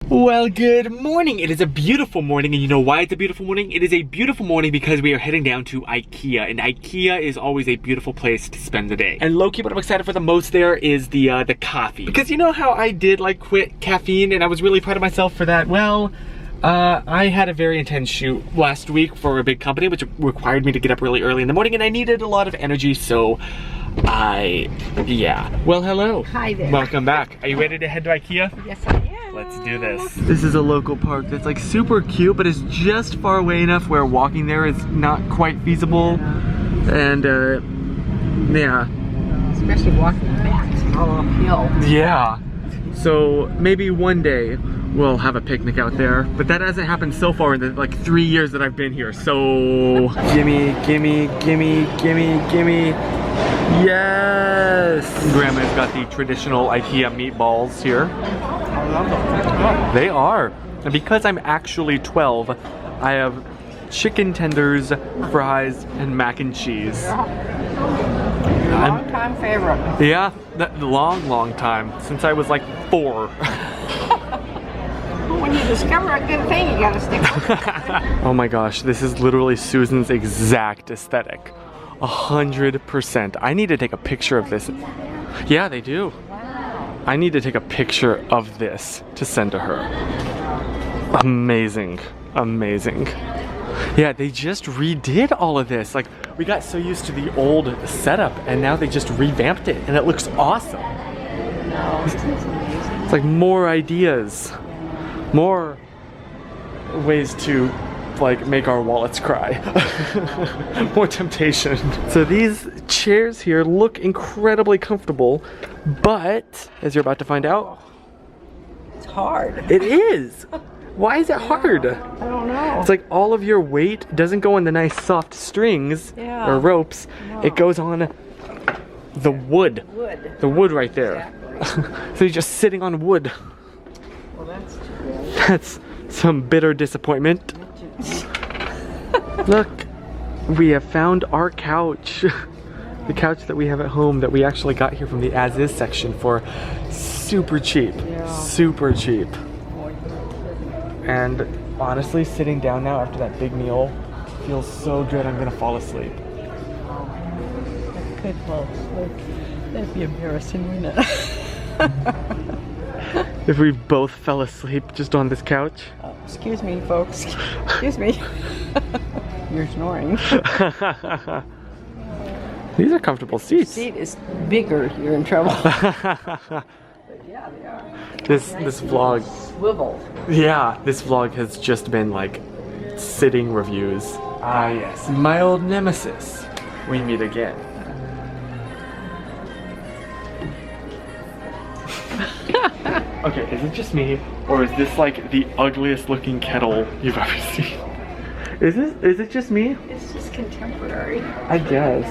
Well, good morning. It is a beautiful morning, and you know why it's a beautiful morning? It is a beautiful morning because we are heading down to IKEA, and IKEA is always a beautiful place to spend the day. And low-key, what I'm excited for the most there is the coffee. Because you know how I did like quit caffeine, and I was really proud of myself for that? Well, I had a very intense shoot last week for a big company, which required me to get up really early in the morning, and I needed a lot of energy, so yeah. Well, hello. Hi there. Welcome back. Are you ready to head to IKEA? Yes, I am. Let's do this. This is a local park that's like super cute, but it's just far away enough where walking there is not quite feasible. And yeah. Especially walking back, it's all uphill. Yeah. So maybe one day we'll have a picnic out there, but that hasn't happened so far in the like 3 years that I've been here. So gimme, gimme, gimme, gimme, gimme. Yes! Grandma's got the traditional IKEA meatballs here. I love them. They are. And because I'm actually 12, I have chicken tenders, fries, and mac and cheese. Long time favorite. Yeah, long time. Since I was like 4. When you discover a good thing, you gotta stick with it. Oh my gosh, this is literally Susan's exact aesthetic. 100%. I need to take a picture of this. Yeah, they do. Wow. I need to take a picture of this to send to her. Amazing. Amazing. Yeah, they just redid all of this. Like, we got so used to the old setup, and now they just revamped it, and it looks awesome. No, this is amazing. It's like more ideas. More ways to like make our wallets cry. More temptation. So these chairs here look incredibly comfortable, but as you're about to find out, It's hard. it is. Why is it hard? I don't know. It's like all of your weight doesn't go on the nice soft strings or ropes. No. It goes on the wood. Wood. The wood right there. Exactly. So you're just sitting on wood. Well, that's true. That's some bitter disappointment. Look, we have found our couch. The couch that we have at home that we actually got here from the as-is section for super cheap. Yeah. Super cheap. And honestly, sitting down now after that big meal feels so good. I'm gonna fall asleep. Good close. That'd be embarrassing, wouldn't it? If we both fell asleep just on this couch. Oh, excuse me, folks. Excuse me. You're snoring. These are comfortable seats. Seat is bigger, you're in trouble. But yeah, they are. This vlog, Swiveled. yeah, this vlog has just been like sitting reviews. Ah yes, my old nemesis. We meet again. Okay, is it just me, or is this like the ugliest looking kettle you've ever seen? Is it just me? It's just contemporary. I guess.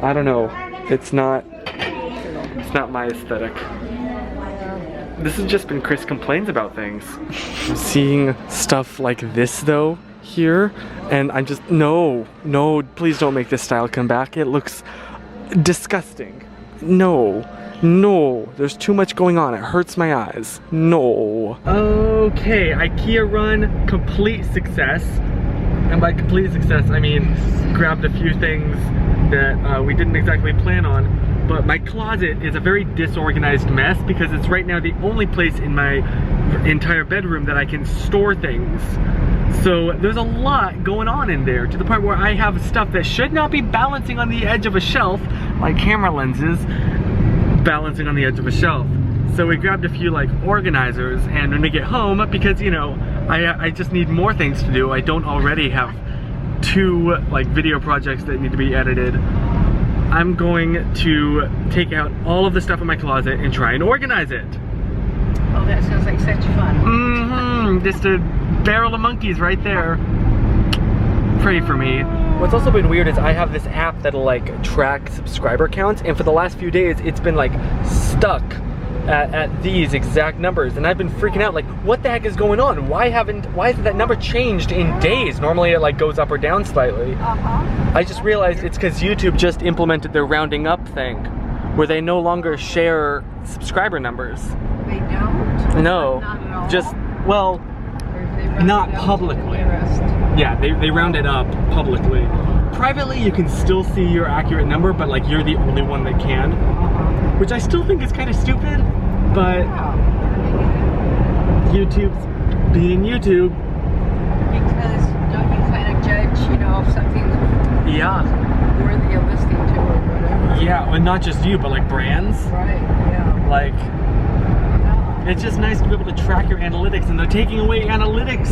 I don't know. It's not my aesthetic. This has just been Chris complains about things. I'm seeing stuff like this though here, and I'm just, no, please don't make this style come back. It looks disgusting. No, there's too much going on. It hurts my eyes. No. Okay, IKEA run, complete success. And by complete success, I mean grabbed a few things that we didn't exactly plan on. But my closet is a very disorganized mess because it's right now the only place in my entire bedroom that I can store things. So there's a lot going on in there, to the point where I have stuff that should not be balancing on the edge of a shelf, like camera lenses, balancing on the edge of a shelf. So we grabbed a few like organizers, and when we get home, because you know, I just need more things to do. I don't already have 2 like video projects that need to be edited. I'm going to take out all of the stuff in my closet and try and organize it. Oh, that sounds like such fun. Just a barrel of monkeys right there. Pray for me. What's also been weird is I have this app that'll like track subscriber counts, and for the last few days it's been like stuck at these exact numbers, and I've been freaking out like, what the heck is going on? Why hasn't that number changed in days? Normally it like goes up or down slightly. I just realized it's because YouTube just implemented their rounding up thing, where they no longer share subscriber numbers. They don't? No, Not at all? just Well, not publicly. Yeah, they round it up publicly. Privately, you can still see your accurate number, but like you're the only one that can, which I still think is kind of stupid, but YouTube's being YouTube. Because don't you kind of judge, you know, if something's worthy of listening to or whatever? Yeah, and not just you, but like brands. Right, yeah. Like, it's just nice to be able to track your analytics, and they're taking away analytics.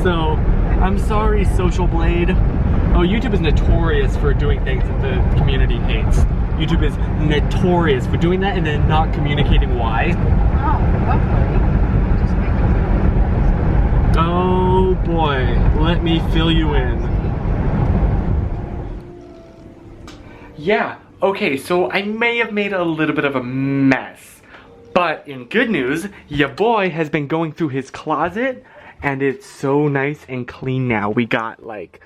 So, I'm sorry, Social Blade. Oh, YouTube is notorious for doing things that the community hates. YouTube is notorious for doing that and then not communicating why. Oh, lovely. Just make it feel Oh boy, let me fill you in. Yeah, okay, so I may have made a little bit of a mess. But in good news, your boy has been going through his closet and it's so nice and clean now. We got like,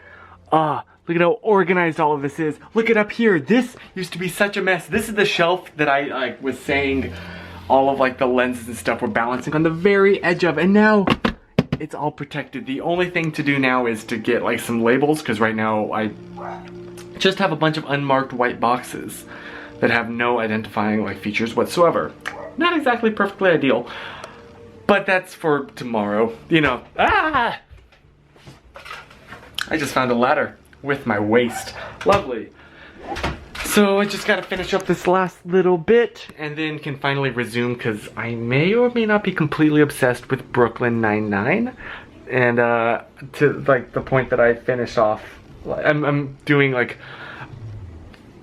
look at how organized all of this is. Look it up here. This used to be such a mess. This is the shelf that I like was saying all of like the lenses and stuff were balancing on the very edge of, and now it's all protected. The only thing to do now is to get like some labels, because right now I just have a bunch of unmarked white boxes that have no identifying like features whatsoever. Not exactly perfectly ideal, but that's for tomorrow. You know, I just found a ladder with my waist. Lovely. So I just gotta finish up this last little bit and then can finally resume, because I may or may not be completely obsessed with Brooklyn Nine-Nine. And to like the point that I finished off, I'm doing like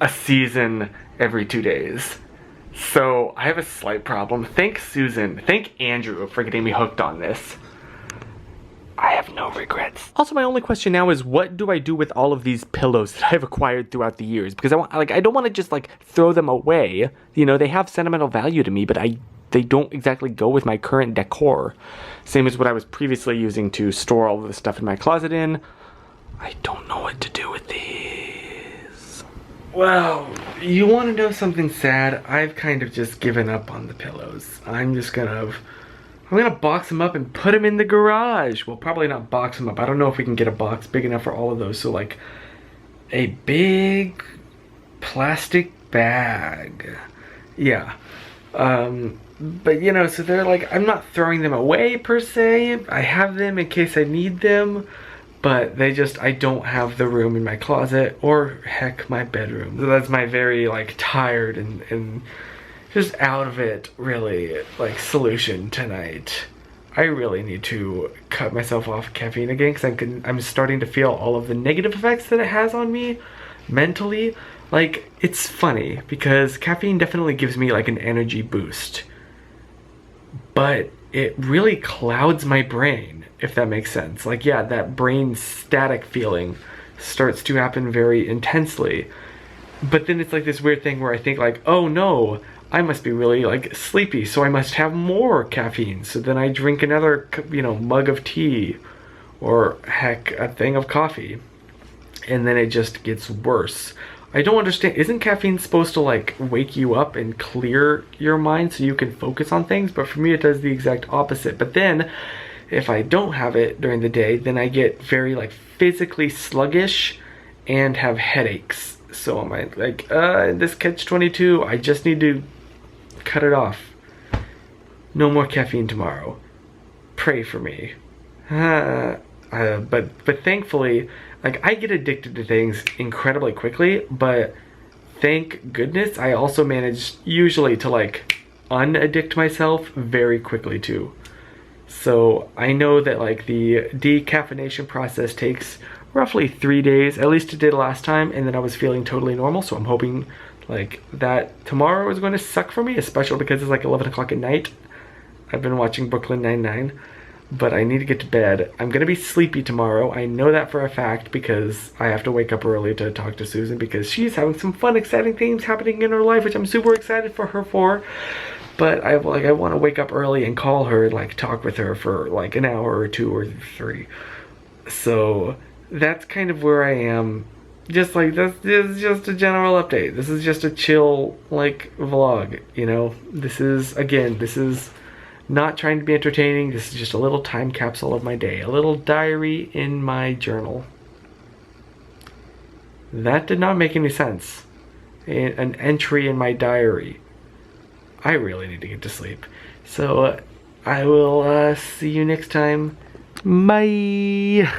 a season every 2 days. So I have a slight problem. Thank Susan, thank Andrew for getting me hooked on this. I have no regrets. Also, my only question now is, what do I do with all of these pillows that I've acquired throughout the years? Because I don't want to just like throw them away. You know, they have sentimental value to me, but they don't exactly go with my current decor. Same as what I was previously using to store all of the stuff in my closet in. I don't know what to do with these. Well, you want to know something sad? I've kind of just given up on the pillows. I'm gonna box them up and put them in the garage. Well, probably not box them up. I don't know if we can get a box big enough for all of those. So like a big plastic bag. Yeah. But you know, so they're like, I'm not throwing them away per se. I have them in case I need them. But I don't have the room in my closet or heck, my bedroom. So that's my very like tired and just out of it, really, like, solution tonight. I really need to cut myself off caffeine again, because I'm starting to feel all of the negative effects that it has on me mentally. Like, it's funny, because caffeine definitely gives me, like, an energy boost. But it really clouds my brain, if that makes sense. Like, yeah, that brain static feeling starts to happen very intensely. But then it's like this weird thing where I think, like, oh no, I must be really like sleepy, so I must have more caffeine. So then I drink another, you know, mug of tea, or heck, a thing of coffee. And then it just gets worse. I don't understand. Isn't caffeine supposed to like wake you up and clear your mind so you can focus on things? But for me, it does the exact opposite. But then if I don't have it during the day, then I get very like physically sluggish and have headaches. So am I like, this catch-22, I just need to cut it off. No more caffeine tomorrow. Pray for me. But thankfully, like, I get addicted to things incredibly quickly, but thank goodness I also manage usually to like unaddict myself very quickly too. So I know that like the decaffeination process takes roughly 3 days, at least it did last time, and then I was feeling totally normal. So I'm hoping like that tomorrow is going to suck for me, especially because it's like 11 o'clock at night. I've been watching Brooklyn Nine-Nine, but I need to get to bed. I'm gonna be sleepy tomorrow. I know that for a fact because I have to wake up early to talk to Susan, because she's having some fun, exciting things happening in her life, which I'm super excited for her for. But I want to wake up early and call her and like talk with her for like an hour or 2 or 3. So that's kind of where I am. Just like this is just a general update. This is just a chill like vlog, you know. This is Not trying to be entertaining. This is just a little time capsule of my day. A little diary in my journal. That did not make any sense. An entry in my diary. I really need to get to sleep. So I will see you next time. Bye.